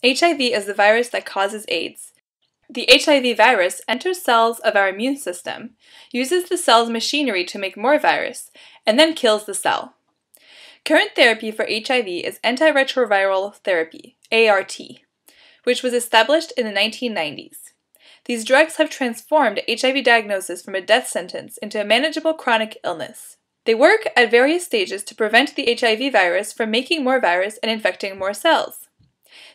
HIV is the virus that causes AIDS. The HIV virus enters cells of our immune system, uses the cell's machinery to make more virus, and then kills the cell. Current therapy for HIV is Antiretroviral Therapy, ART, which was established in the 1990s. These drugs have transformed HIV diagnosis from a death sentence into a manageable chronic illness. They work at various stages to prevent the HIV virus from making more virus and infecting more cells.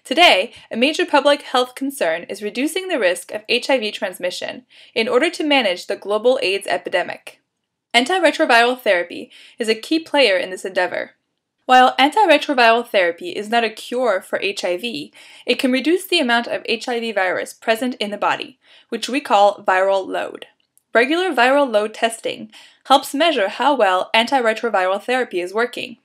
Today, a major public health concern is reducing the risk of HIV transmission in order to manage the global AIDS epidemic. Antiretroviral therapy is a key player in this endeavor. While antiretroviral therapy is not a cure for HIV, it can reduce the amount of HIV virus present in the body, which we call viral load. Regular viral load testing helps measure how well antiretroviral therapy is working.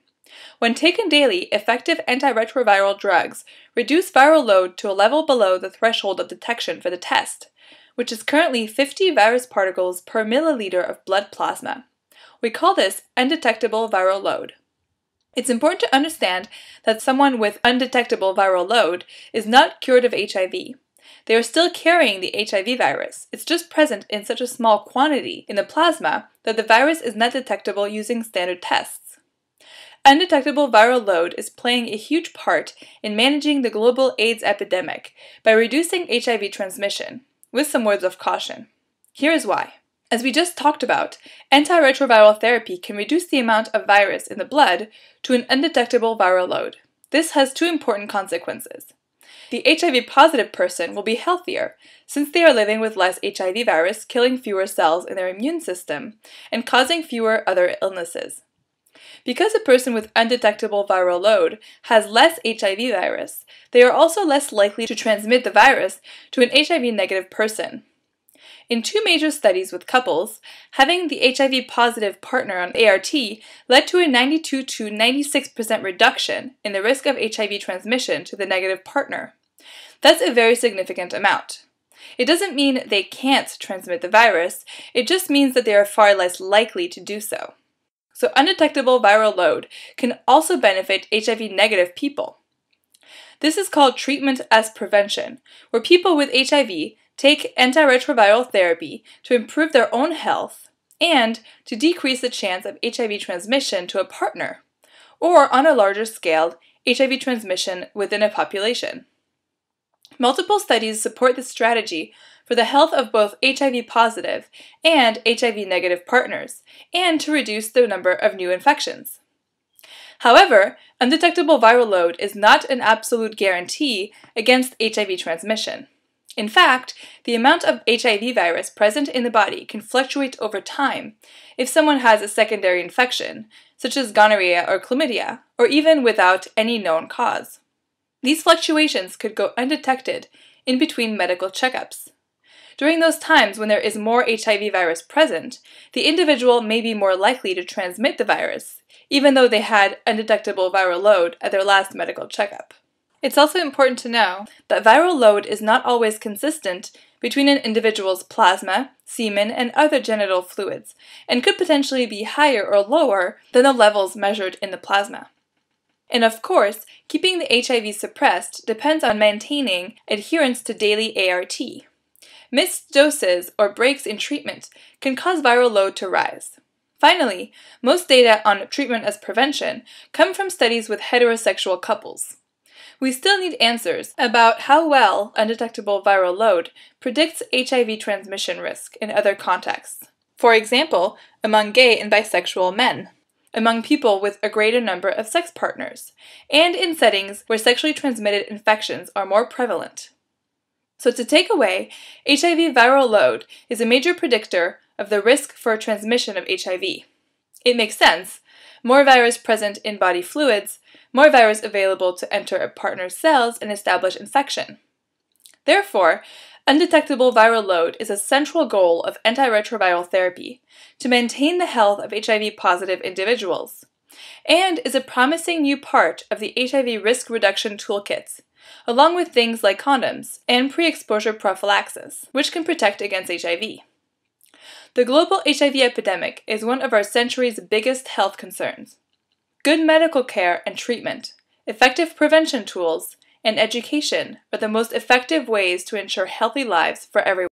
When taken daily, effective antiretroviral drugs reduce viral load to a level below the threshold of detection for the test, which is currently 50 virus particles per milliliter of blood plasma. We call this undetectable viral load. It's important to understand that someone with undetectable viral load is not cured of HIV. They are still carrying the HIV virus. It's just present in such a small quantity in the plasma that the virus is not detectable using standard tests. Undetectable viral load is playing a huge part in managing the global AIDS epidemic by reducing HIV transmission, with some words of caution. Here is why. As we just talked about, antiretroviral therapy can reduce the amount of virus in the blood to an undetectable viral load. This has two important consequences. The HIV-positive person will be healthier, since they are living with less HIV virus, killing fewer cells in their immune system, and causing fewer other illnesses. Because a person with undetectable viral load has less HIV virus, they are also less likely to transmit the virus to an HIV-negative person. In two major studies with couples, having the HIV-positive partner on ART led to a 92 to 96% reduction in the risk of HIV transmission to the negative partner. That's a very significant amount. It doesn't mean they can't transmit the virus, it just means that they are far less likely to do so. So undetectable viral load can also benefit HIV-negative people. This is called treatment as prevention, where people with HIV take antiretroviral therapy to improve their own health and to decrease the chance of HIV transmission to a partner, or on a larger scale, HIV transmission within a population. Multiple studies support this strategy for the health of both HIV-positive and HIV-negative partners, and to reduce the number of new infections. However, undetectable viral load is not an absolute guarantee against HIV transmission. In fact, the amount of HIV virus present in the body can fluctuate over time if someone has a secondary infection, such as gonorrhea or chlamydia, or even without any known cause. These fluctuations could go undetected in between medical checkups. During those times when there is more HIV virus present, the individual may be more likely to transmit the virus, even though they had undetectable viral load at their last medical checkup. It's also important to know that viral load is not always consistent between an individual's plasma, semen, and other genital fluids, and could potentially be higher or lower than the levels measured in the plasma. And of course, keeping the HIV suppressed depends on maintaining adherence to daily ART. Missed doses or breaks in treatment can cause viral load to rise. Finally, most data on treatment as prevention come from studies with heterosexual couples. We still need answers about how well undetectable viral load predicts HIV transmission risk in other contexts. For example, among gay and bisexual men, among people with a greater number of sex partners, and in settings where sexually transmitted infections are more prevalent. So to take away, HIV viral load is a major predictor of the risk for transmission of HIV. It makes sense. More virus present in body fluids, more virus available to enter a partner's cells and establish infection. Therefore, undetectable viral load is a central goal of antiretroviral therapy to maintain the health of HIV-positive individuals, and is a promising new part of the HIV risk reduction toolkits, along with things like condoms and pre-exposure prophylaxis, which can protect against HIV. The global HIV epidemic is one of our century's biggest health concerns. Good medical care and treatment, effective prevention tools, and education are the most effective ways to ensure healthy lives for everyone.